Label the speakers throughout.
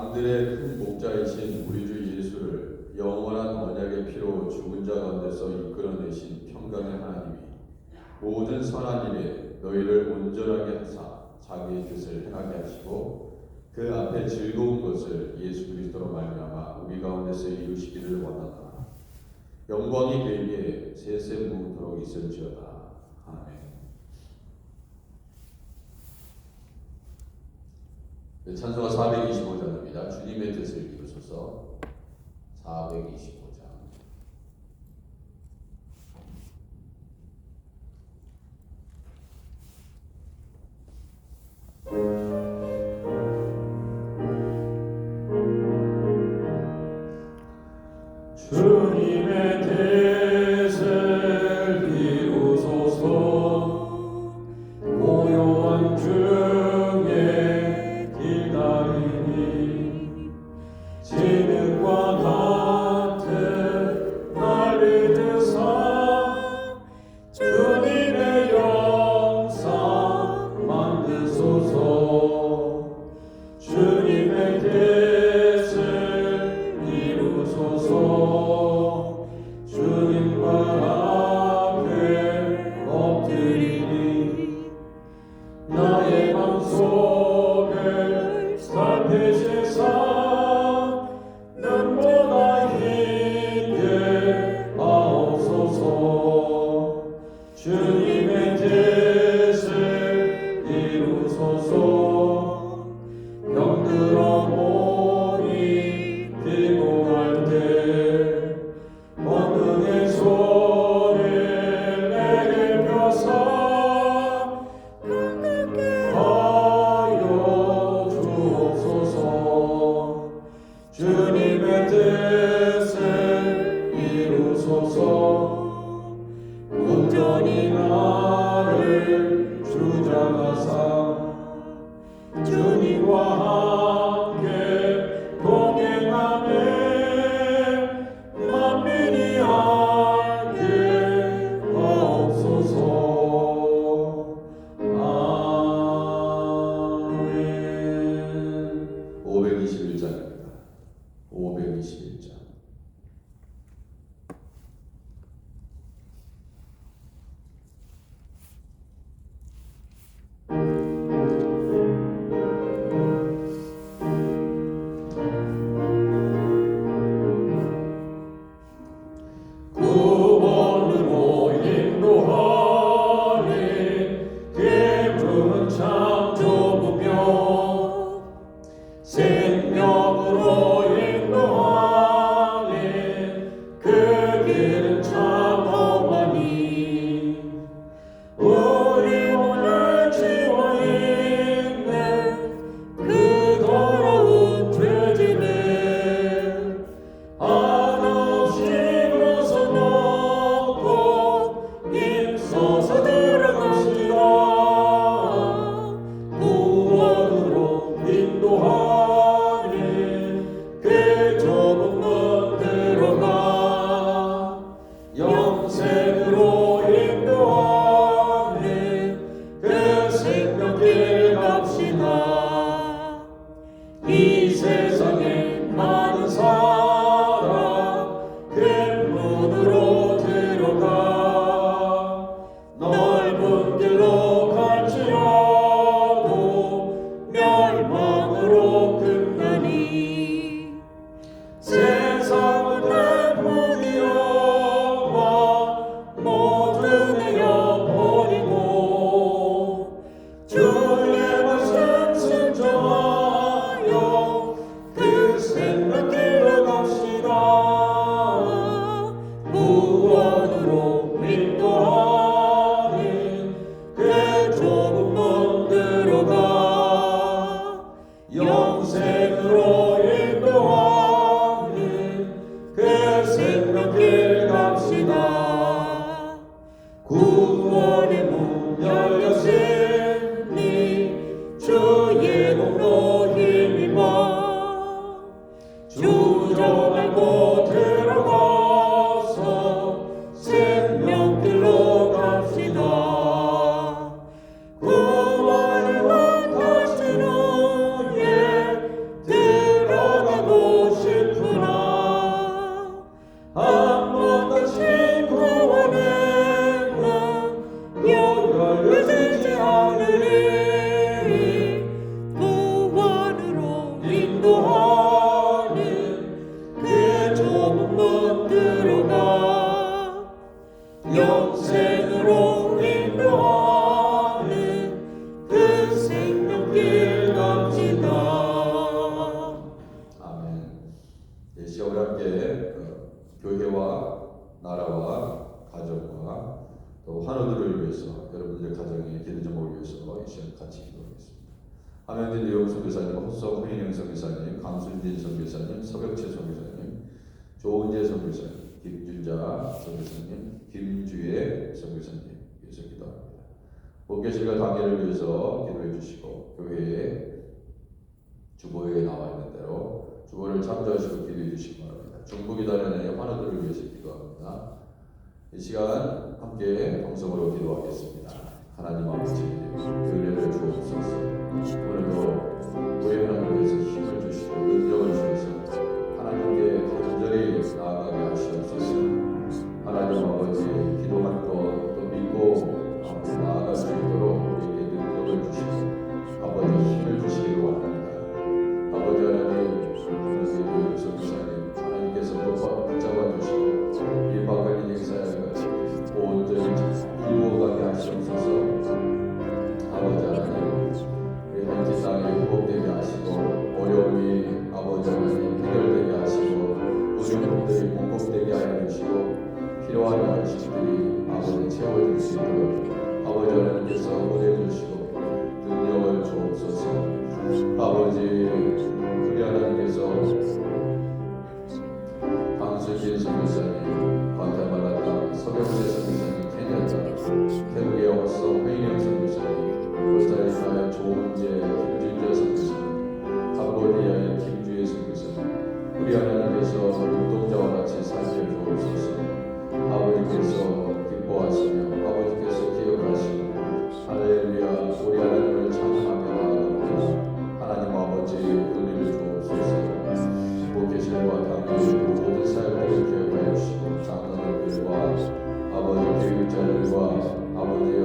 Speaker 1: 양들의 큰 목자이신 우리 주 예수를 영원한 언약의 피로 죽은 자 가운데서 이끌어내신 평강의 하나님이 모든 선한 일에 너희를 온전하게 하사 자기의 뜻을 행하게 하시고 그 앞에 즐거운 것을 예수 그리스도로 말미암아 우리 가운데서 이루시기를 원하노라. 영광이 그에게 세세무토록 있을지어다. 아멘. 찬송가 425장입니다. 주님의 뜻을 이루소서. 425장.
Speaker 2: 주님의 뜻을 이루소서. 고요한 중에 길다리니 지능과 같은 날 믿으사 주님의 영상 만드소서. 주님의 뜻을 이루소서. 주님 발 앞에 엎드리니 나의 맘속을 살피시사 눈보다 힘게 하옵소서. 주님의 뜻을 이루소서. 병들어 몸이 피곤할 때 권능의 손을 내게 펴사 하여 주옵소서. 주님의 뜻을 이루소서. 온전히 나를 주장하사 주님과 함께 동행하며 만민이 알게 하옵소서. 아멘.
Speaker 1: 521장입니다. 521장.
Speaker 2: 구원으로 인도하니 기쁨은 참 좁으며 생명으로 인도하니 그 길은 참 험하니 우리 오늘 지워 있는 그 더러운 죄짐을 한없이 벗어놓고 힘써서 들어갑시다. 구원으로 인도하니 그 좁은 문 들어가 영생으로 인도하니 그 생명길 갑시다. 이 세상에 많은 사람 큰 문으로 들어가 넓은 길로 갈지라도 멸망으로 끝나니 세상은 내뿐이여와 모두 내어버리고 주
Speaker 1: 이 시간 같이 기도하겠습니다. 함영진 리용 선교사님, 호석 허인영 선교사님, 강순진 선교사님, 서벽채 선교사님, 조은재 선교사님, 김준자 선교사님, 김주혜 선교사님 위해서 기도합니다. 목교실과 단계를 위해서 기도해 주시고 교회에 주보에 나와 있는 대로 주보를 참조하시고 기도해 주시기 바랍니다. 중부기도원의 환우들을 위해서 기도합니다. 이 시간 함께 동성으로 기도하겠습니다. 하나님 아버지 은혜를 주옵소서. 오늘도 우리 하나님께서 힘을 주시고 능력을 주셔서 하나님께 간절히 나아가게 하시옵소서. 하나님 아버지 기도한 것 또 믿고 나아갈 수 있도록 우리에게 능력을 주시고 아버지 힘을 주시기를 원합니다. 아버지 하나님 선교사님 하나님께서 붙잡아 주시고 이 박을린 행사를 온전히 이루어가게 하시옵소서. 아버지 하나님 우리 현지 땅에 회복되게 하시고 어려움이 아버지 하나님 해결되게 하시고 부족들이 공급되게 하여 주시고 필요한 양식들이 아버지 채워질 수 있도록 아버지 하나님께서 보내 주시고 능력을 주옵소서. 아버지 우리 하나님께서 강수진 선교사님, 과테말라 땅 서병재 선교사님, 케냐 땅 태국의 어서 회인영 선교사님, 코스타리카의 조은재 김준재 선교사님, 캄보디아의 김주혜 선교사님, 우리 하나님께서 눈동자와 같이 살펴주옵소서. 아버지께서 기뻐하시며 아버지께서 기억하시고 할렐루야 우리 하나님을 찬양하며 나아갑니다. 하나님 아버지 은혜를 주옵소서. 목회실과 당교의 모든 사역들을 기억하여 주시고 장로님들과 아버지 교육자들과 아버지여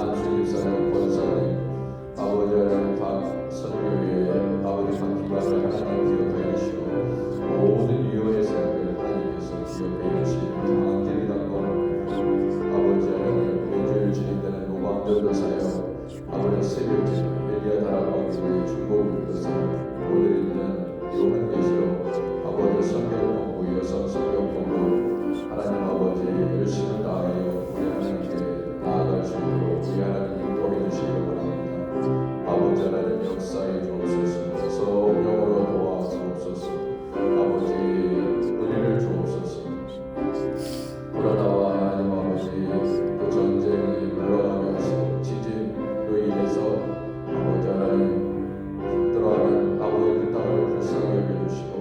Speaker 1: 안수 집사님 권사님 아버지 하나님 각 선교회 아버지 각 기관을 하나님 기억하여 주시고 모든 위원회 사역을 하나님께서 기억하여 주시고 강제리 당권 아버지 하나님 매주일 진행되는 노방전도 사역 아버지 새벽기도 엘리야 다락방교회 중보기도 사역 오늘 있는 요한 계시로 아버지 성경 공부 여성 성경 공부 하나님 아버지 열심을 다하여 우리 하나님께 나아갈 수 있도록 우리 하나님 인도해 주시기 바랍니다. 아버지 하나님 역사에 주옵소서. 성령으로 도와주옵소서. 아버지 은혜를 주옵소서. 코로나와 하나님 아버지 그 전쟁이 물러가게 하시고 지진으로 인해서 아버지 하나님 힘들어하는 아버지 그 땅을 불쌍히 여겨주시고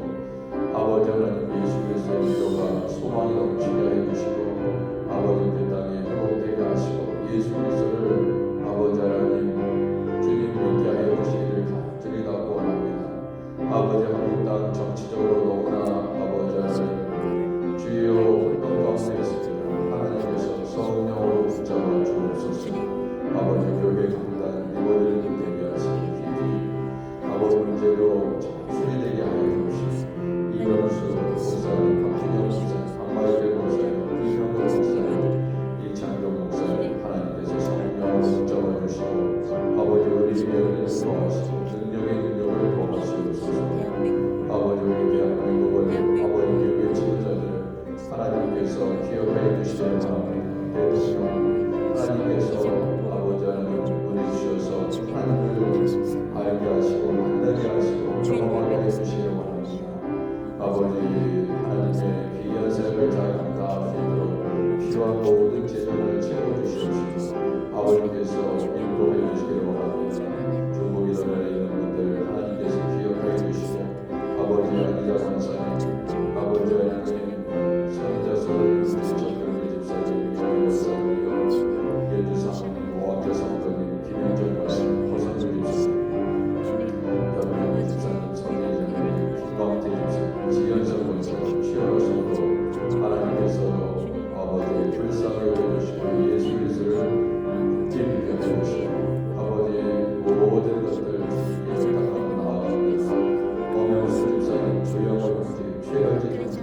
Speaker 1: 아버지 하나님 예수 그리스도의 위로가 소망이 넘치게 해주시고 아버지 그 땅에 회복되게 하시고 예수 그리스도를 아버지 하나님 주님 믿게 하여 주시기를 간절히 간구합니다. 아버지 한국 땅 정치적으로 너무나 아버지 하나님 주여 혼돈 가운데 있습니다. 하나님께서 성령으로 붙잡아 주옵소서. 아버지 교회 강단 리버들을 되게 하시니 아버지 문제로 순회되게 하여 주시고 이건수 목사님, 박준영 목사님, 박마일대 목사님, 이명도 목사님, 이창경 목사님 하나님께서 성령으로 붙잡아 주시고 아버지 우리에게 은혜를 더하시고 능력의 능력을 더하시옵소서. 아버지 우리 대한민국을 아버지 교회 지도자들 하나님께서 기억하여 주시기를 바랍니다. 대통령 하나님께서 아버지 하나님 은혜 주셔서 하나님을 알게 하시고 만나게 하시고 경험하게 해주시기를 원합니다. 아버지 하나님의 귀한 사역을 잘 감당하시도록 필요한 모든 재정을 채워주시옵시고 아버지께서 인도해 주시기를 원합니다. 중국이도련에 있는 분들 하나님께서 기억하여 주시고 아버지 안희자 권사님 아버지 하나님 선자서를 정경기 집사님 이영희 권사님 예주 사모님 오학자 성도님 김영정 권사님 허선주 집사님 변명희 집사님 성례자님 김광태 집사님 지연성 권사님 최현호 성도 하나님께서 아버지 불쌍히 여겨주시고 예수 그리스도를 기쁘게 해주시고 아버지 모든 것들 주님께 부탁하고 나아갑니다. 엄영수 집사님 조영호 형제 최현지 형제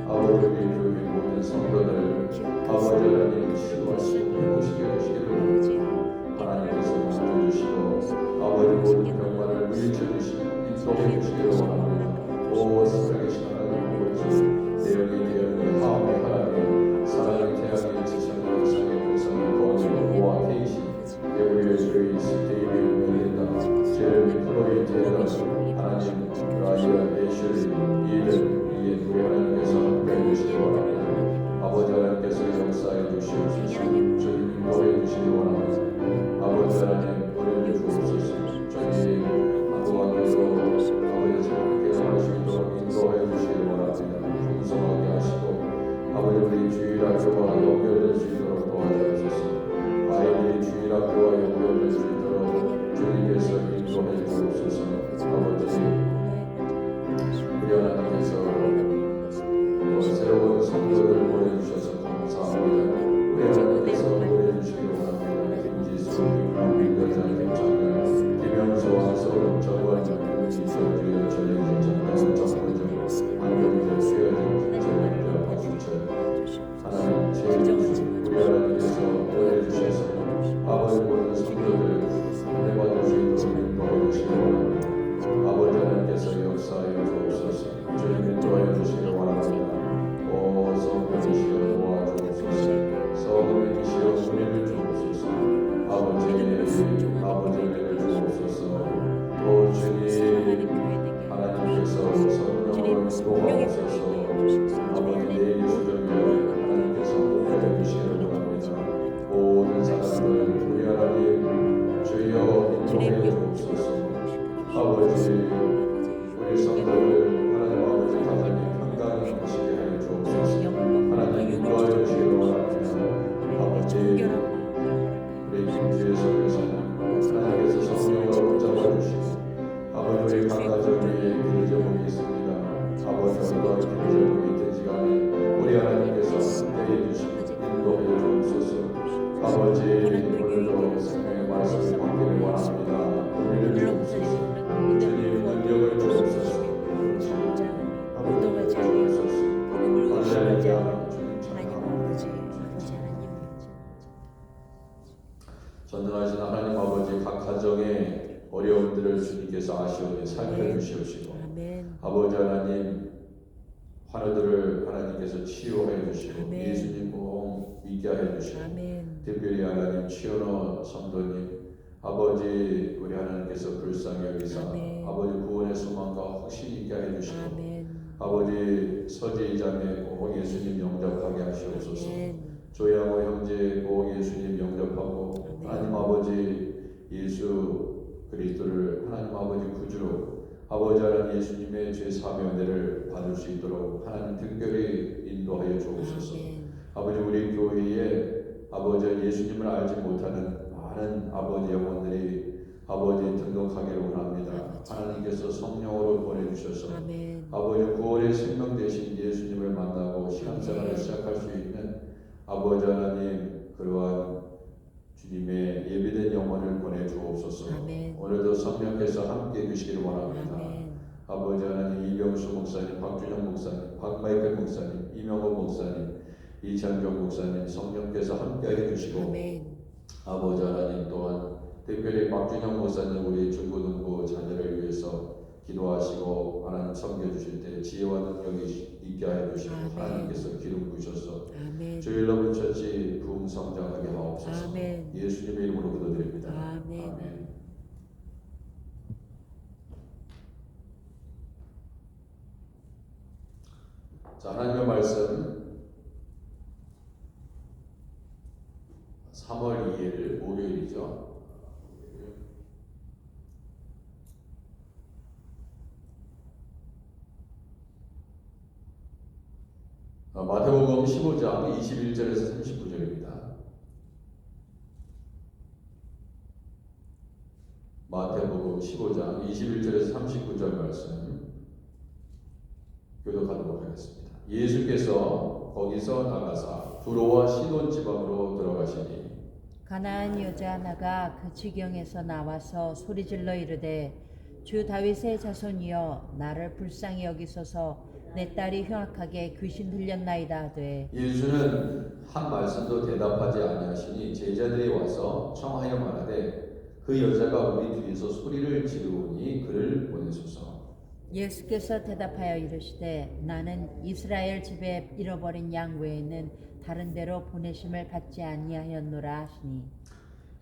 Speaker 1: 아버지 우리 교회 모든 성도들 아버지 하나님 치유하시고 회복시켜 주시기를 원합니다. 하나님께서 만져주시고 아버지 모든 병만을 물리쳐주시고 인도해 주시기를 원합니다. 오 살아계신 하나님 보여주 내용이 되었는 하나님의 하나님 사랑의 태양의 지상의 역사의 공성의 거룩의 보호와 계신 우리의 교회 있을 때 주시기 원합니다. 아버지 하나님 은혜를 주옵소서. 저희 한국학교도 아버지 함께 할 수 있도록 인도해 주시기 원합니다. 풍성하게 하시고 아버지 우리 주일학교와 연결될 수 있도록 도와주옵소서. 아이들이 주일학교와 연결될 수 있도록 주님께서 인도해 주옵소서. 아버지 우리 하나님께서 새로운 성도를 보내주셔서 감사합니다. 우리 하나님께서 보내주시기 원합니다. 김지수, 김민여자, 김창근, 김영수와 서울 정원, 이철주여, 전혜진, 전혜진, 정부정, 안경재, 수여진, 재명자, 박수철 하나님 제주주 우리 하나님께서 보내주셔서 아버지 모든 성도들 은혜받을 수 있도록 인도해 주시기 원합니다. 아버지 하나님께서 역사하여 주옵소서. 주님 인도하여 주시기 원합니다. 오 성령이시여 도와주옵소서. 성령이시여 은혜를 주옵소서. 아버지 은혜를 주옵소서. 오 주님 하나님께서 성령을 도와주셔서 아버지 내일 수정을 하나님께서 인도해 주시기 원합니다. 모든 사람들 우리 하나님 주여 인도해 주옵소서. 아버지 우리 성도를 하나님 아버지 가정에 평강히 하시게 하여 주옵소서. 하나님 인도하여 주시기 원합니다. 아버지 우리 김지혜 선교사님 하나님께서 성령으로 붙잡아 주시고 아버지 우리 각 가정 위에 기도 제목이 있습니다. 아버지 어떠한 기도 제목이 있든지 간에 우리 하나님께서 함께해 주시고 인도하여 주옵소서. 아버지 오늘도 생명의 말씀을 받기를 원합니다. 은혜를 주옵소서. 주님 능력을 주옵소서. 아버지 주옵소서. 할렐루야. 주님 찬양합니다. 전능하신 하나님 아버지 각 가정의 어려움들을 주님께서 아시오니 살펴주시옵시고 아버지 하나님 환우들을 하나님께서 치유해 주시고 예수님 꼭 믿게 해 주시고 특별히 하나님 치유노 성도님 아버지 우리 하나님께서 불쌍히 여기사 아버지 구원의 소망과 확신 있게 해 주시고 아버지 서재이 자매 꼭 예수님 영접하게 하시옵소서. 조양호 형제 꼭 예수님 영접하고 하나님 아버지 예수 그리스도를 하나님 아버지 구주로 아버지 하나님 예수님의 죄 사명대를 받을 수 있도록 하나님 특별히 인도하여 주옵소서. 아버지 우리 교회에 아버지 예수님을 알지 못하는 많은 아버지 영혼들이 아버지 등록하기를 원합니다. 하나님께서 성령으로 보내주셔서 아버지 구원의 생명 되신 예수님을 만나고 신앙생활을 시작할 수 있는 아버지 하나님 그러한 주님의 예비된 영혼을 보내주옵소서. 오늘도 성령께서 함께 해주시기를 원합니다. 아버지 하나님 이병수 목사님, 박준영 목사님, 박마이클 목사님, 이명호 목사님, 이창경 목사님 성령께서 함께 해주시고 아버지 하나님 또한 특별히 박준영 목사님 우리 중고등부 자녀를 위해서 기도하시고 하나님 섬겨주실 때 지혜와 능력이 있게 해주시고 하나님께서 기름 부으셔서 주일러분 처치 부흥 성장하게 하옵소서. 예수님의 이름으로 기도드립니다. 아멘. 자 하나님의 말씀 3월 2일 목요일이죠. 마태복음 15장 21절에서 39절입니다. 마태복음 15장 21절에서 39절 말씀 교독하도록 하겠습니다. 예수께서 거기서 나가사 두로와 시돈 지방으로 들어가시니
Speaker 3: 가나안 여자 하나가 그 지경에서 나와서 소리질러 이르되 주 다윗의 자손이여 나를 불쌍히 여기소서 내 딸이 흉악하게 귀신 들렸나이다 하되
Speaker 1: 예수는 한 말씀도 대답하지 아니하시니 제자들이 와서 청하여 말하되 그 여자가 우리 뒤에서 소리를 지르오니 그를 보내소서.
Speaker 3: 예수께서 대답하여 이르시되 나는 이스라엘 집에 잃어버린 양 외에는 다른 데로 보내심을 받지 아니하였노라 하시니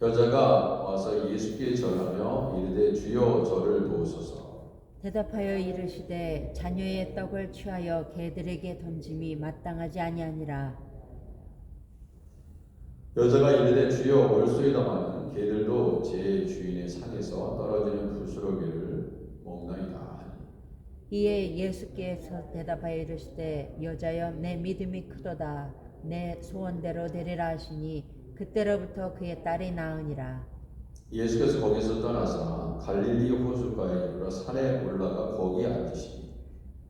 Speaker 1: 여자가 와서 예수께 절하며 이르되 주여 저를 도우소서.
Speaker 3: 대답하여 이르시되 자녀의 떡을 취하여 개들에게 던짐이 마땅하지 아니하니라.
Speaker 1: 여자가 이르되 주여 올소이다마는 개들도 제 주인의 상에서 떨어지는 부스러기를 먹나이다 하니
Speaker 3: 이에 예수께서 대답하여 이르시되 여자여 내 믿음이 크도다 내 소원대로 되리라 하시니 그때로부터 그의 딸이 나으니라.
Speaker 1: 예수께서 거기서 떠나사 갈릴리 호숫가에 이르러 산에 올라가 거기에 앉으시니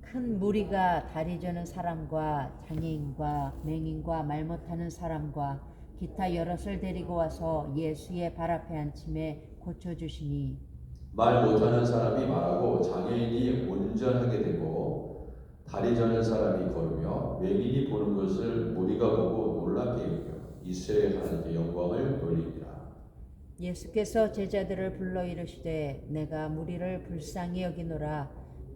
Speaker 3: 큰 무리가 다리 저는 사람과 장애인과 맹인과 말 못하는 사람과 기타 여럿을 데리고 와서 예수의 발 앞에 앉힘에 고쳐주시니
Speaker 1: 말 못하는 사람이 말하고 장애인이 온전하게 되고 다리 저는 사람이 걸으며 맹인이 보는 것을 무리가 보고 놀랍게 여겨 이스라엘 하나님께 영광을 돌리니라.
Speaker 3: 예수께서 제자들을 불러 이르시되 내가 무리를 불쌍히 여기노라.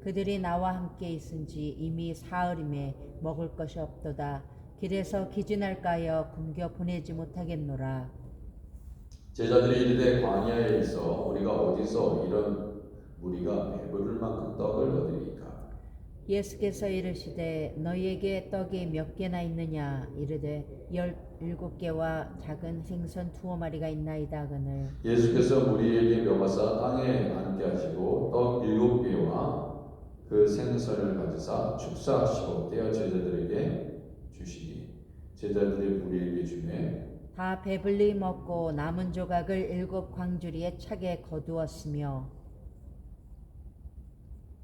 Speaker 3: 그들이 나와 함께 있은지 이미 사흘임에 먹을 것이 없도다. 길에서 기진할까 하여 굶겨 보내지 못하겠노라.
Speaker 1: 제자들이 이르되 광야에 있어 우리가 어디서 이런 무리가 배부를 만큼 떡을 얻으리까?
Speaker 3: 예수께서 이르시되 너희에게 떡이 몇 개나 있느냐 이르되 17개와 작은 생선 2마리가 있나이다 하거늘
Speaker 1: 예수께서 무리에게 명하사 땅에 앉게 하시고 떡 7개와 그 생선을 가지사 축사하시고 떼어 제자들에게 주시니 제자들이 무리에게 주매
Speaker 3: 다 배불리 먹고 남은 조각을 7 광주리에 차게 거두었으며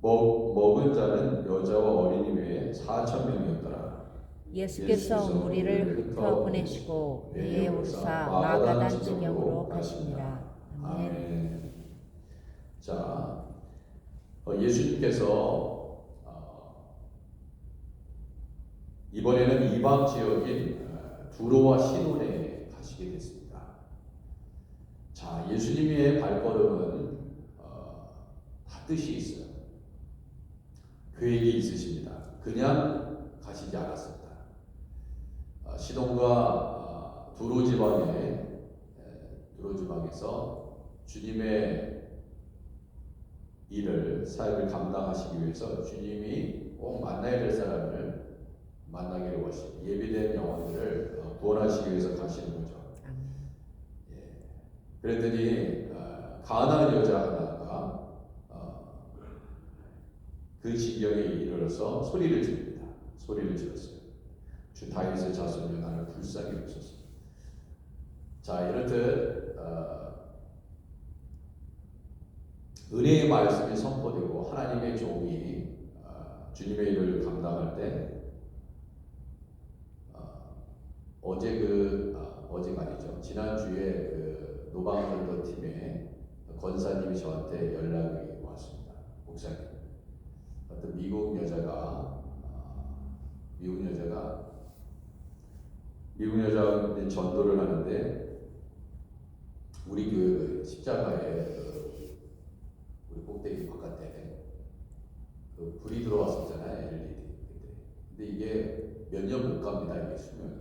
Speaker 1: 먹은 자는 여자와 어린이 외에 4,000명이었더라.
Speaker 3: 예수께서 무리를 흩어 보내시고 배에 오르사 마가단 지경으로 가시니라. 아멘.
Speaker 1: 아멘. 자, 예수님께서 이번에는 이방 지역인 두로와 시돈에 가시게 됐습니다. 자, 예수님의 발걸음은 다 뜻이 있어요. 계획이 있으십니다. 그냥 가시지 않았습니다. 시돈과 두로 지방에서 주님의 일을 사역을 감당하시기 위해서 주님이 꼭 만나야 될 사람을 만나기로 하시고 예비된 영혼들을 구원하시기 위해서 가시는 거죠. 예. 그랬더니 가난한 여자 하나가 그 지경에 이르러서 소리를 지릅니다. 소리를 질렀어요. 주 다윗의 자손이여 나를 불쌍히 여기소서. 자, 이렇듯 은혜의 말씀이 선포되고 하나님의 종이 주님의 일을 감당할 때 어제가 아니죠. 지난주에 그 노방전도 팀의 권사님이 저한테 연락이 왔습니다. 목사님, 어떤 미국 여자가 전도를 하는데 우리 교회 그 십자가에 우리 꼭대기 바깥에 그 불이 들어왔었잖아요. LED 그때. 근데 이게 몇 년 못 갑니다. 이게 수명이.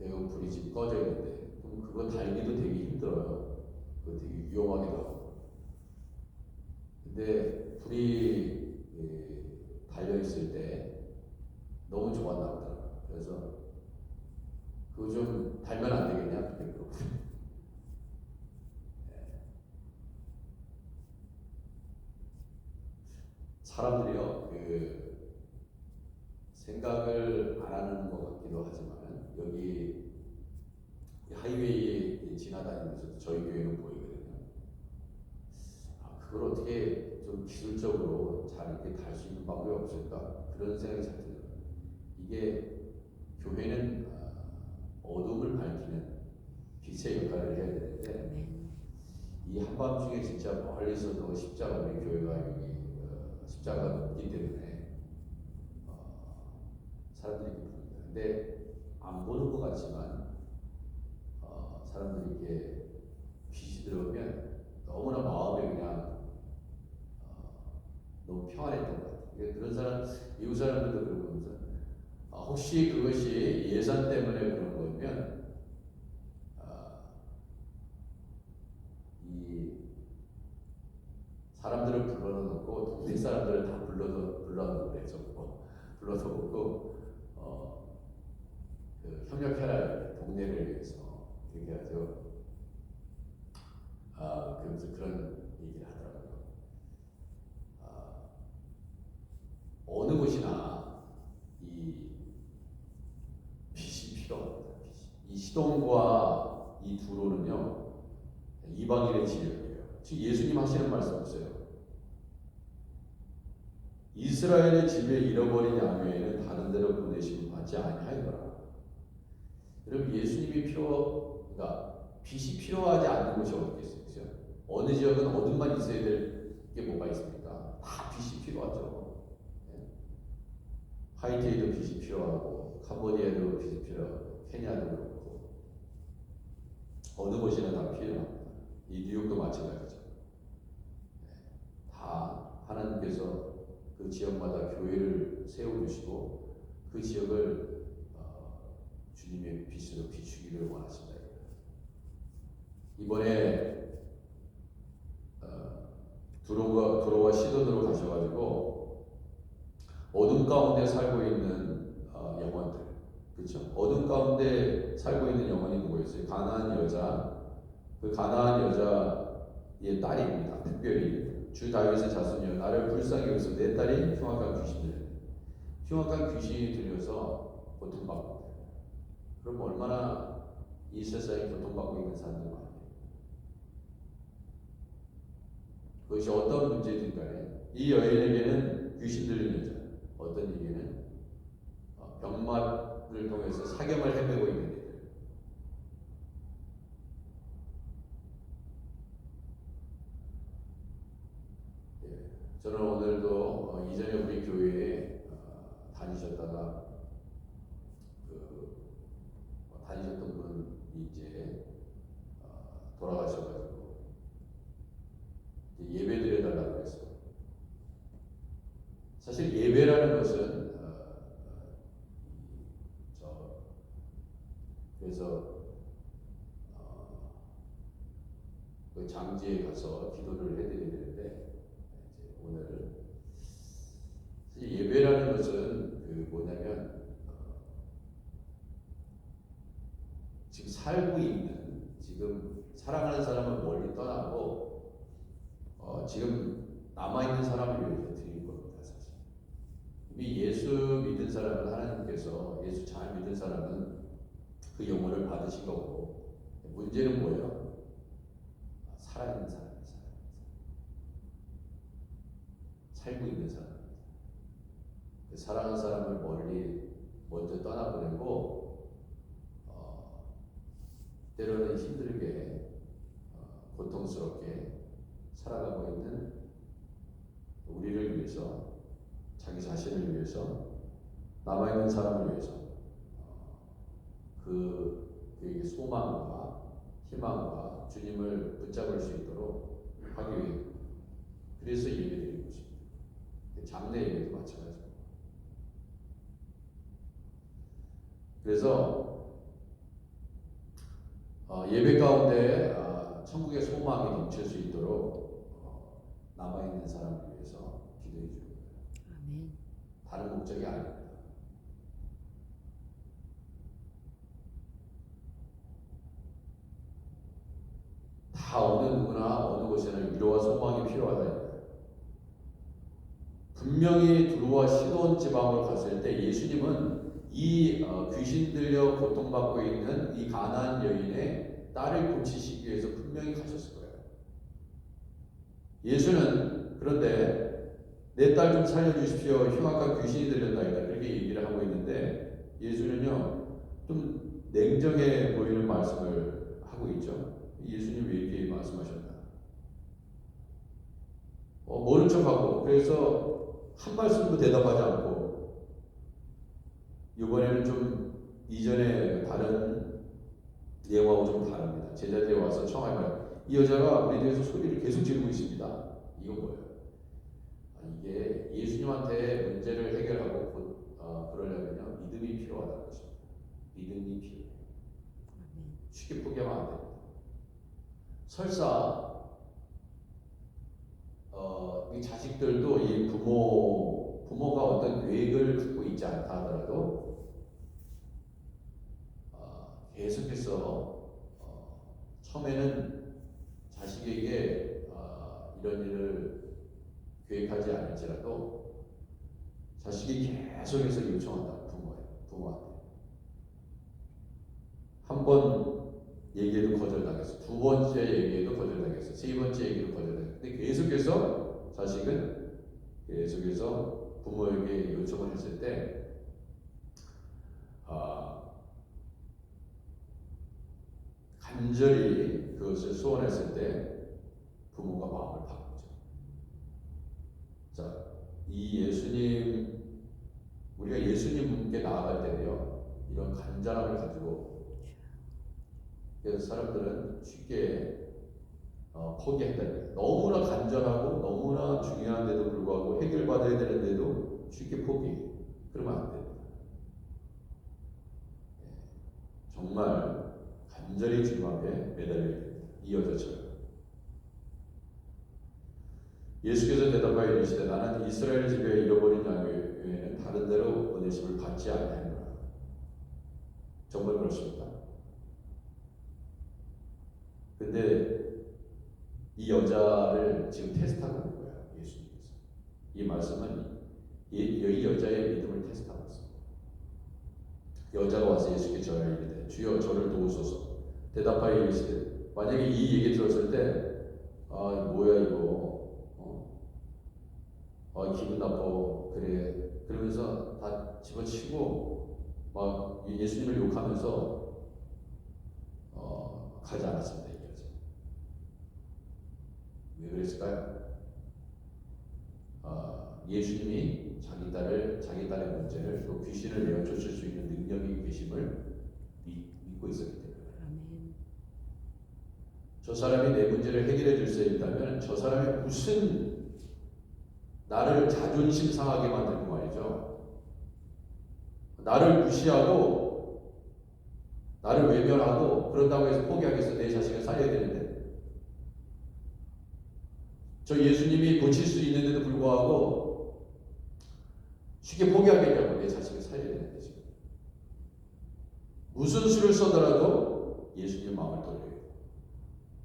Speaker 1: 내가 불이 지금 꺼져 있는데 그럼 그거 달기도 되게 힘들어요. 그거 되게 위험하기도 하고. 근데 불이 달려 있을 때 너무 좋았나 보더라고요. 그래서 그거 좀 달면 안 되겠냐? 그때 그렇고. 사람들이요, 그 생각을 안 하는 것 같기도 하지만 여기 하이웨이 지나다니면서 저희 교회는 보이거든요. 그걸 어떻게 좀 기술적으로 잘 이렇게 갈 수 있는 방법이 없을까? 그런 생각이 잘 들어요. 이게 교회는 어둠을 밝히는 빛의 역할을 해야 되는데 이 한밤중에 진짜 멀리서도 십자가 우리 교회가 여기 십자가가 높기 때문에 사람들이 부릅니다. 근데 안 보는 것 같지만 사람들이 이렇게 빛이 들어오면 너무나 마음에 그냥 너무 평안했던 것 같아요. 그런 사람, 미국 사람들도 그런 거면서 혹시 그것이 예산 때문에 그런 거면 이 사람들을 불러놓고 동네 사람들을 다 불러놓고 그래서 불러놓고 그 협력해라 동네를 위해서 그렇게 하죠. 그러면서 그런 얘기를 하더라고요. 어느 곳이나 이 빛이 필요합니다. 이 시돈과 이 두로는요, 이방인의 지역이에요. 지금 예수님 하시는 말씀 보세요. 이스라엘의 집에 잃어버린 양 외에는 다른 데로 보내심을 받지 아니하였더라. 여러분, 예수님이 그러니까 빛이 필요하지 않는 곳이 어디 있겠어요? 그죠? 어느 지역은 어둠만 있어야 될 게 뭐가 있습니까? 다 빛이 필요하죠. 네? 하이티에도 빛이 필요하고, 캄보디아에도 빛이 필요하고, 케냐도 그렇고, 어느 곳이나 다 필요합니다. 이 뉴욕도 마찬가지죠. 네. 다 하나님께서 그 지역마다 교회를 세워주시고 그 지역을 주님의 빛으로 비추기를 원하신다. 이번에 두로와 시돈으로 가셔가지고 어둠 가운데 살고 있는 영혼들, 그렇죠? 어둠 가운데 살고 있는 영혼이 누구였어요? 가나안 여자, 그 가나안 여자의 딸입니다. 특별히 주 다윗의 자손이여 나를 불쌍히 여기서 내 딸이 흉악한 귀신이 들려서 고통받고, 그럼 얼마나 이 세상에 고통받고 있는 사람들 많아요. 그것이 어떤 문제든 간에 이 여인에게는 귀신 들린 여자, 어떤 이에게는 병맛을 통해서 사경을 헤매고 있는 애들. 저는 오늘도 이전에 우리 교회에 다니셨다가 다니셨던 분이 이제 돌아가셔가지고 예배 드려달라고 했어요. 사실 예배라는 것은 그래서 그 장지에 가서 기도를 해드려야 되는데, 오늘 예배라는 것은 그 뭐냐면 지금 살고 있는, 지금 사랑하는 사람은 멀리 떠나고 지금 남아있는 사람을 위해서 드리는 겁니다. 사실 이미 예수 믿은 사람은 하나님께서, 예수 잘 믿은 사람은 그 영혼을 받으신 거고, 문제는 뭐예요? 살아있는 사람입니다. 살고 있는 사람, 사랑하는 사람을 멀리 먼저 떠나보내고 때로는 힘들게 고통스럽게 살아가고 있는 우리를 위해서, 자기 자신을 위해서, 남아있는 사람을 위해서 그에게 소망과 희망과 주님을 붙잡을 수 있도록 하기 위해, 그래서 예배드리는 것입니다. 장례 예배도 마찬가지입니다. 그래서 예배 가운데 천국의 소망이 넘칠 수 있도록 남아있는 사람을 위해서 기도해 주는 거예요.
Speaker 3: 아멘.
Speaker 1: 다른 목적이 아닙니다. 다 어느 누구나 어느 곳에나 위로와 소망이 필요하다. 분명히 두로와 시돈 지방으로 갔을 때 예수님은 이 귀신 들려 고통받고 있는 이 가나안 여인의 딸을 고치시기 위해서 분명히 가셨을 거예요. 예수는 그런데 내 딸 좀 살려주십시오, 흉악한 귀신이 들렸다이다, 그렇게 얘기를 하고 있는데, 예수는요 좀 냉정해 보이는 말씀을 하고 있죠. 예수님 왜 이렇게 말씀하셨나? 모른 척하고, 그래서 한 말씀도 대답하지 않고, 이번에는 좀 이전에 다른 내용하고 좀 다릅니다. 제자들이 와서 청하면 이 여자가 우리 뒤에서 소리를 계속 지르고 있습니다. 이건 뭐예요? 이게 예수님한테 문제를 해결하고 그러려면요 믿음이 필요하다는 것입니다. 믿음이 필요해요. 쉽게 포기하면 안 됩니다. 설사 이 자식들도 이 부모가 어떤 계획을 갖고 있지 않다 하더라도 계속해서 처음에는 자식에게 이런 일을 계획하지 않을지라도 자식이 계속해서 요청한다. 부모한테. 한 번 얘기해도 거절당했어. 두 번째 얘기해도 거절당했어. 세 번째 얘기도 거절당했어. 근데 계속해서 자식은 계속해서 부모에게 요청을 했을 때 간절히 그것을 소원했을 때 부모가 마음을 바꾸죠. 자, 이 예수님, 우리가 예수님께 나아갈 때요, 이런 간절함을 가지고, 그래서 사람들은 쉽게 포기한다는 거예요. 너무나 간절하고 너무나 중요한데도 불구하고 해결받아야 되는데도 쉽게 포기. 그러면 안 됩니다. 정말 간절히 주님 앞에 매달려야 됩니다. 이 여자처럼. 예수께서 대답하여 이르시되 나는 이스라엘 집에 잃어버린 양 외에는 다른 데로 보내심을 받지 아니하노라. 정말 그렇습니다. 근데 이 여자를 지금 테스트하고 있는 거예요. 예수님께서. 이 말씀은 이 여자의 믿음을 테스트하고 있습니다. 여자가 와서 예수께 절하여 이르되 주여 저를 도우소서. 대답하여 이르시되 만약에 이 얘기 들었을 때 뭐야 이거 기분 나빠 그래 그러면서 다 집어치고 막 예수님을 욕하면서 가지 않았습니다. 이 여자. 왜 그랬을까요? 예수님이 자기 딸의 문제를 또 귀신을 내어쫓을 수 있는 능력이 계심을 믿고 있었기 때문에. 저 사람이 내 문제를 해결해 줄 수 있다면 저 사람이 무슨 나를 자존심 상하게 만들고 말이죠. 나를 무시하고 나를 외면하고 그런다고 해서 포기하겠어. 내 자식을 살려야 되는데. 저 예수님이 고칠 수 있는데도 불구하고 쉽게 포기하겠냐고. 내 자식을 살려야 되는데 지금. 무슨 수를 써더라도 예수님 마음을 돌려요.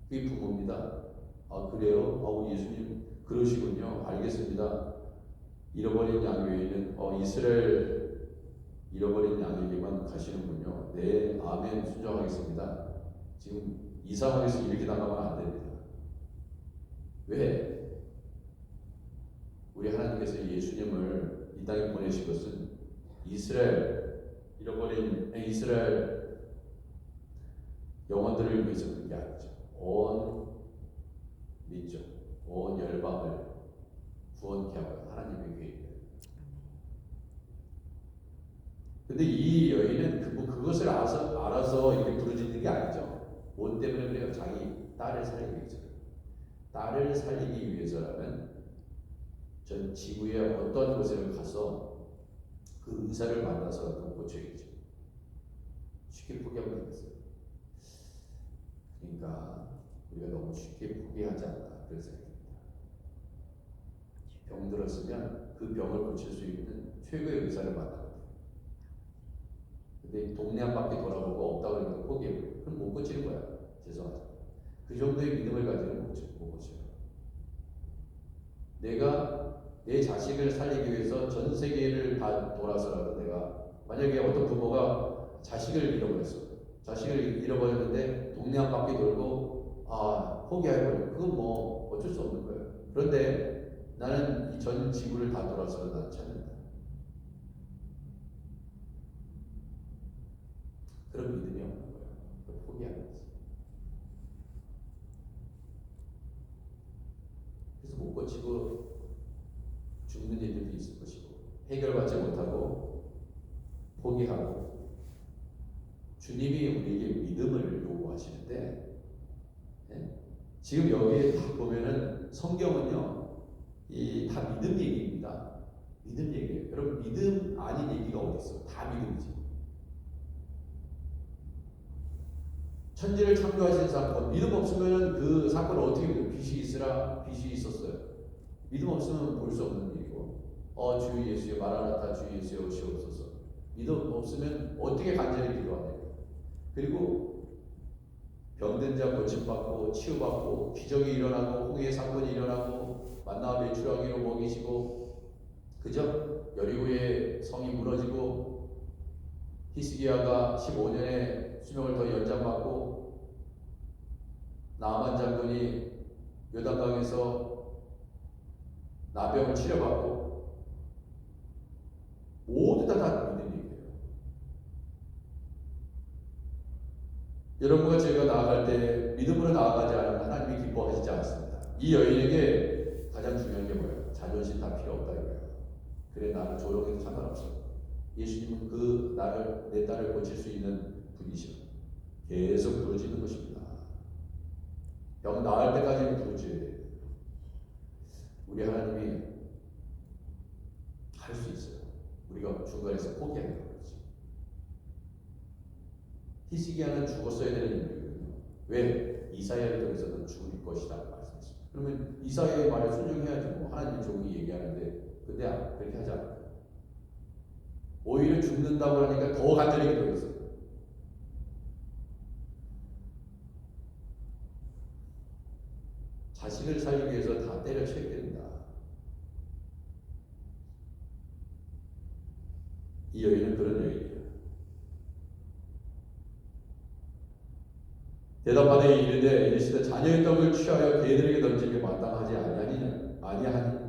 Speaker 1: 그게 부모입니다. 그래요? 예수님 그러시군요. 알겠습니다. 잃어버린 양 외에는 이스라엘 잃어버린 양에게만 가시는군요. 네, 아멘. 순종하겠습니다. 지금 이 상황에서 이렇게 나가면 안 됩니다. 왜? 우리 하나님께서 예수님을 이 땅에 보내신 것은 잃어버린 이스라엘 영혼들을 위해서 그런 게 아니죠. 온 민족, 온 열방을 구원케 하고 하나님의 계획이에요. 근데 이 여인은 그것을 알아서 이렇게 부르짖는 게 아니죠. 뭐 때문에 그래요? 자기 딸을 살리기 위해서. 딸을 살리기 위해서라면 전 지구의 어떤 곳에 가서 그 의사를 만나서라도 고쳐야겠죠. 쉽게 포기하면 되겠어요. 그러니까 우리가 너무 쉽게 포기하지 않나 그런 생각입니다. 병 들었으면 그 병을 고칠 수 있는 최고의 의사를 만나거든요. 근데 동네 한 바퀴 돌아보고 없다고 그러면 포기해요. 그럼 못 고치는 거야. 죄송하죠. 그 정도의 믿음을 가지면 못 고쳐요. 내가 내 자식을 살리기 위해서 전 세계를 다 돌아서라도 내가 만약에 어떤 부모가 자식을 잃어버렸어. 자식을 잃어버렸는데 동네 한 바퀴 돌고 포기해버려. 그건 뭐 어쩔 수 없는 거예요. 그런데 나는 이 전 지구를 다 돌아서도 난 찾는다. 그런 믿음이 없는 거예요. 포기하는 거지. 그래서 못 고치고 죽는 일들도 있을 것이고 해결받지 못하고 포기하고 주님이 우리에게 믿음을 요구하시는데 지금 여기에 다 보면은 성경은요 다 믿음 얘기입니다. 믿음 얘기예요. 여러분 믿음 아닌 얘기가 어디 있어? 다 믿음이지. 천지를 창조하신 사건 믿음 없으면은 그 사건을 어떻게 믿어요? 빛이 있으라 빛이 있었어요. 믿음 없으면 볼 수 없는 일이고 주 예수여 마라나타 주 예수여 오시옵소서. 믿음 없으면 어떻게 간절히 기도하냐. 그리고 병든 자 고침받고 치유받고 기적이 일어나고 홍해 사건이 일어나고 만나 메추라기로 먹이시고 그죠? 여리고의 성이 무너지고 히스기야가 15년의 수명을 더 연장받고 나아만 장군이 요단강에서 나병을 치료받고 모두 다 믿는 일이에요. 여러분과 제가 나아갈 때 믿음으로 나아가지 않으면 하나님이 기뻐하시지 않습니다. 이 여인에게 가장 중요한 게 뭐예요? 자존심 다 필요 없다 이거예요. 그래 나를 조롱해도 상관없어. 예수님은 내 딸을 고칠 수 있는 분이시오. 계속 부르짖는 것입니다. 병 나을 때까지는 부르짖어야 돼요. 우리 하나님이 할 수 있어요. 우리가 중간에서 포기하는 거지. 히스기야는 죽었어야 되는 인물이거든요. 왜? 이사야를 통해서는 죽을 것이다 말씀했습니다. 그러면 이사야의 말에 순종해야지 뭐 하나님이 좋은 얘기하는데 근데 그렇게 하지 않아요. 오히려 죽는다고 하니까 더 간절히 기도했어요. 자식을 살리기 위해서 다 때려쳐야 된다. 이 여인은 그런 여인이에요. 대답하되 이르되 이르시되 자녀의 떡을 취하여 개들에게 던지기 마땅하지 아니하니라.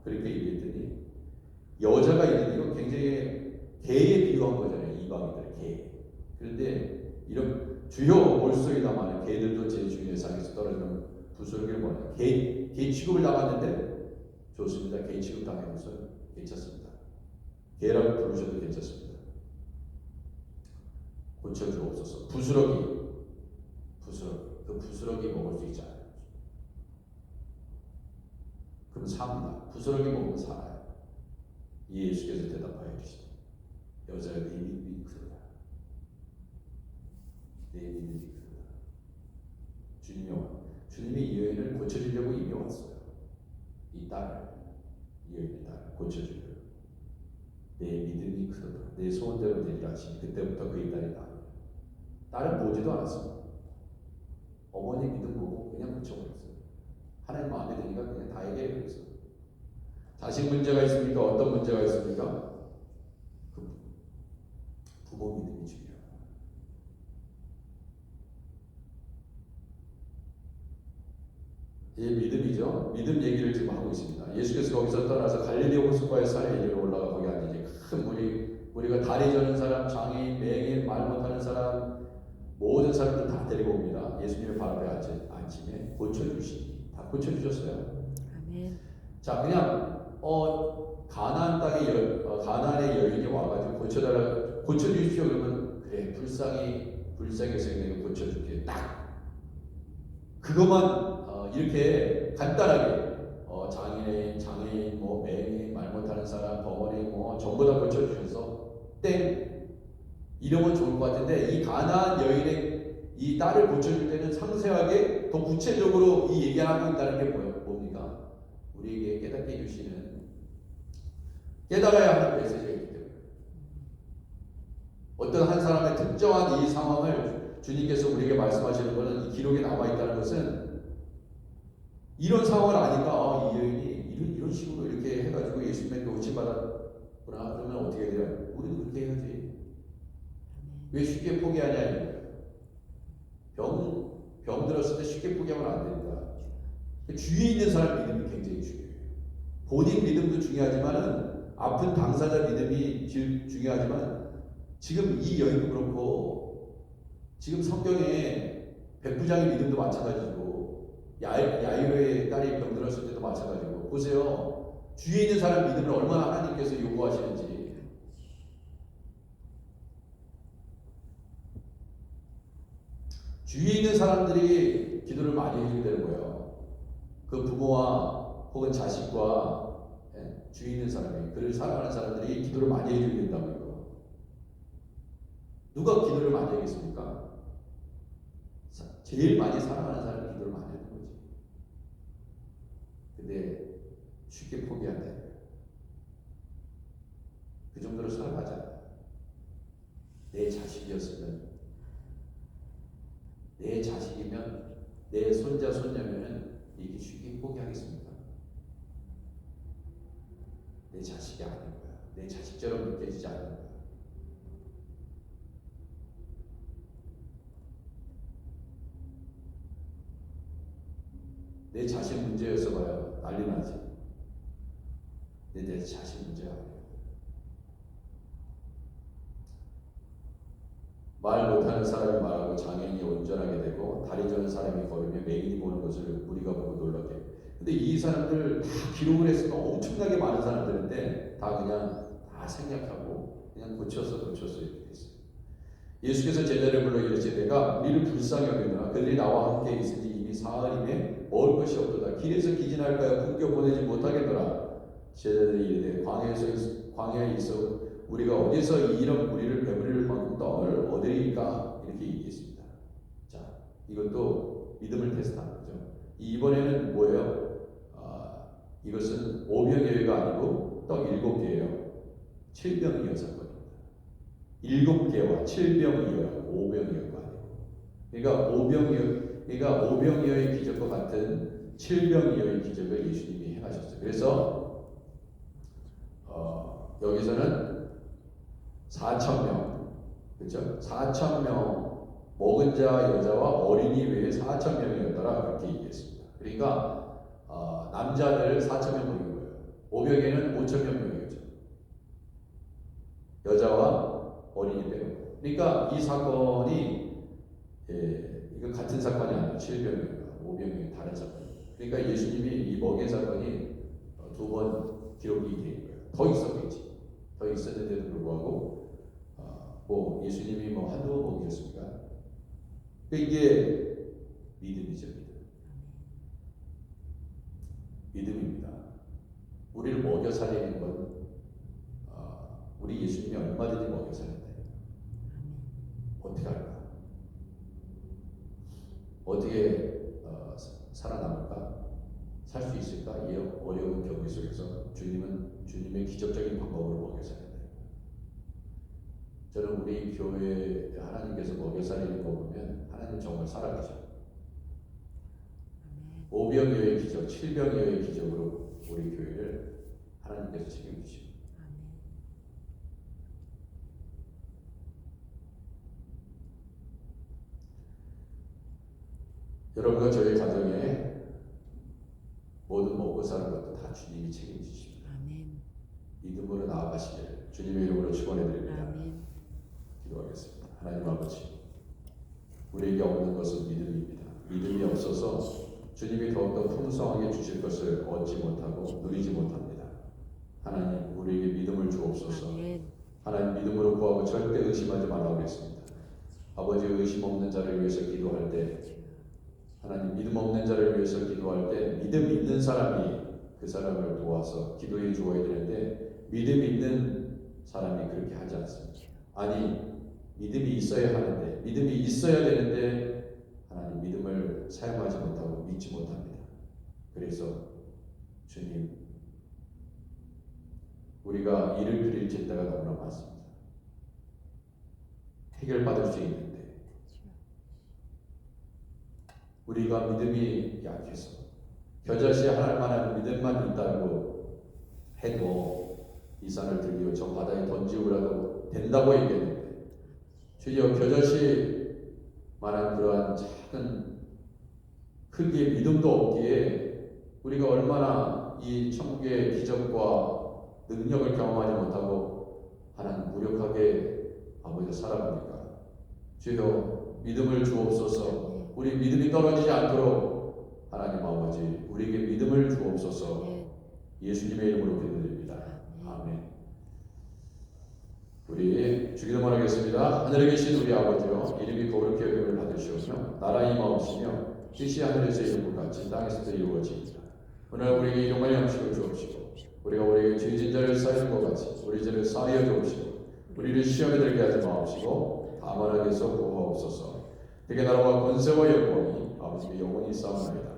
Speaker 1: 그렇게 얘기했더니 여자가 이르되 이거 굉장히 개에 비유한 거잖아요. 이방인들 개. 그런데 이런 주요 몰수이다마는 개들도 제 주인의 상에서 떨어지는 부스러기를 보내 개 취급을 당했는데 좋습니다. 개 취급 당한 것은 괜찮습니다. 개라고 부르셔도 괜찮습니다. 고쳐주옵소서. 부스러기 그 부스러기 먹을 수 있잖아요. 그럼 삽니다. 부스러기 먹으면 살아요. 예수께서 대답하여 주시되 여자야 네 믿음이 크도다. 내 믿음이 크도다. 주님이 이 여인을 고쳐주려고 이미 왔어요. 이 여인의 딸을 고쳐주려고. 내 믿음이 크도다. 내 소원대로 되리라 하시니 그때부터 그의 딸이 나아요. 딸은 보지도 않았습니다. 어머니 믿음 보고 그냥 고쳐버렸어요. 하나님 마음에 드니까 그냥 다 얘기해버렸어요. 자식 문제가 있습니까? 어떤 문제가 있습니까? 그 부모 믿음이 중요해요. 이 믿음이죠. 믿음 얘기를 지금 하고 있습니다. 예수께서 거기서 떠나서 갈릴리 호숫가의 산에 이르러 올라가 거기 앉으니 큰 무리가 다리 저는 사람, 장애인, 맹인, 말 못하는 사람 모든 사람들 다 데리고 옵니다. 예수님의 발 앞에 앉히면 고쳐주시니 다 고쳐주셨어요.
Speaker 3: 아멘.
Speaker 1: 자 그냥 가나안 땅에 가나안의 여인이 와가지고 고쳐주십시오 그러면 그래 불쌍해서 내가 고쳐줄게 딱 그것만 이렇게 간단하게 장애인 뭐 맹인 말 못하는 사람 벙어리 뭐 전부 다 고쳐주셔서 땡 이러면 좋을 것 같은데 이 가나안 여인의 이 딸을 고쳐줄 때는 상세하게 더 구체적으로 이 얘기하고 있다는 게 뭡니까? 우리에게 깨닫게 해주시는 깨달아야 하는 메시지가 있기 때문에 어떤 한 사람의 특정한 이 상황을 주님께서 우리에게 말씀하시는 것은 이 기록에 나와 있다는 것은 이런 상황을 아니까 이 여인이 이런 식으로 이렇게 해가지고 예수님에게 고침받았구나 그러면 어떻게 돼요? 우리도 그렇게 해야지. 왜 쉽게 포기하냐? 병 들었을 때 쉽게 포기하면 안 된다. 주위에 있는 사람 믿음이 굉장히 중요해요. 본인 믿음도 중요하지만은 아픈 당사자 믿음이 중요하지만 지금 이 여인도 그렇고 지금 성경에 백부장의 믿음도 마찬가지고 야이로의 딸이 병 들었을 때도 마찬가지고 보세요. 주위에 있는 사람 믿음을 얼마나 하나님께서 요구하시는지. 주위에 있는 사람들이 기도를 많이 해주게 되는 거예요. 그 부모와 혹은 자식과 주위에 있는 사람이 그를 사랑하는 사람들이 기도를 많이 해주게 된다고 해요. 누가 기도를 많이 하겠습니까? 제일 많이 사랑하는 사람이 기도를 많이 하는 거지. 근데 쉽게 포기한다. 그 정도로 사랑하지 않아요. 내 자식이었으면 내 자식이 아닌 거야. 내 자식처럼 느껴지지 않는 거야. 내 자신 문제여서 봐요. 난리 나지. 내 자신 문제가 아니에요. 말 못하는 사람이 말하고 장애인이 운전하게 되고 다리 저는 사람이 걸으며 맹인이 보는 것을 우리가 보고 놀랍게. 근데 이 사람들 다 기록을 했으면 엄청나게 많은 사람들인데 다 그냥 다 생략하고 그냥 고쳤어 이렇게 했어요. 예수께서 제자를 불러 이르시되 내가 우리를 불쌍히 여기노라. 그들이 나와 함께 있으니 이미 사흘임에 먹을 것이 없도다. 길에서 기진할까요? 굶겨 보내지 못하겠노라. 제자들이 이르되 광야에 있어 우리가 어디서 이런 무리를 배부릴 만큼 떡을 얻으리까? 이렇게 얘기했습니다. 자, 이것도 믿음을 테스트하는 거죠. 이번에는 뭐예요? 이것은 오병이어가 아니고 떡 7개예요. 7병이어 사건입니다. 7개와 7병이어라고, 오병이어가 아니고. 그러니까 오병이어의 기적과 같은 7병이어의 기적을 예수님이 행하셨어요. 그래서 여기서는 4,000명, 그렇죠? 4,000명 먹은 자 여자와 어린이 외에 4,000명이었더라 그렇게 얘기했습니다. 그러니까 남자들 4,000명 먹인 거예요. 오병에는 5,000명이었죠. 여자와 어린이 빼고. 그러니까 이 사건이 이거 같은 사건이 아니에요. 7병이에요. 5병이 다른 사건이에요. 그러니까 예수님이 이 먹인 사건이 2번 기록이 된 거예요. 더 있었겠지. 더 있었는데도 불구하고 뭐 예수님이 뭐 한두 번 먹이셨습니까? 이게 믿음이죠. 믿음입니다. 우리를 먹여 살리는 건 우리 예수님이 얼마든지 먹여 살린다. 어떻게 할까? 어떻게 살아남을까? 살 수 있을까? 이 어려운 경기 속에서 주님은 주님의 기적적인 방법으로 먹여 살린다. 저는 우리 교회에 하나님께서 먹여 살리는 거 보면 하나님 정말 살아계셔. 5병이어의 기적, 7병이어의 기적으로 우리 교회를 하나님께서 책임지시고. 여러분과 저희 가정에 모든 먹고 사는 것도 다 주님이 책임지십니다. 아멘. 믿음으로 나아가시기를 주님의 이름으로 축원해 드립니다. 아멘. 기도하겠습니다. 하나님 아버지, 우리에게 없는 것은 믿음입니다. 믿음이 없어서 주님이 더욱더 풍성하게 주실 것을 얻지 못하고 누리지 못합니다. 하나님, 우리에게 믿음을 주옵소서. 아멘. 하나님, 믿음으로 구하고 절대 의심하지 말라고 했습니다. 아버지, 의심 없는 자를 위해서 기도할 때, 하나님, 믿음 없는 자를 위해서 기도할 때 믿음 있는 사람이 그 사람을 도와서 기도해 주어야 되는데 믿음 있는 사람이 그렇게 하지 않습니다. 아니, 믿음이 있어야 하는데, 믿음이 있어야 되는데 하나님 믿음을 사용하지 못하고 믿지 못합니다. 그래서 주님, 우리가 이를 드릴 때가 너무나 많습니다. 해결받을 수 있는데 우리가 믿음이 약해서 겨자씨 하나만한 믿음만 있다고 해도 이 산을 들기로 저 바다에 던지우라도 된다고 얘기했는데 주여, 겨자씨만한 그러한 작은 크기의 믿음도 없기에 우리가 얼마나 이 천국의 기적과 능력을 경험하지 못하고 하나님 무력하게 아버지 살아갑니까? 주여, 믿음을 주옵소서. 우리 믿음이 떨어지지 않도록 하나님 아버지, 우리에게 믿음을 주옵소서. 예수님의 이름으로 기도드립니다. 아멘. 우리 주기도만 하겠습니다. 하늘에 계신 우리 아버지여, 이름이 거룩히 여김을 받으시오며 나라 임하옵시며 뜻이 하늘에서 이룬 것 같이 땅에서도 이루어지이다. 오늘 우리에게 일용할 양식을 주옵시고 우리가 우리에게 죄진 자를 사하는 것 같이 우리 죄를 사하여 주옵시고 우리를 시험에 들게 하지 마옵시고 다만 악에서 구하옵소서. 그게 나라와 권세와 영광이 아버지의 영원히 싸움나이다.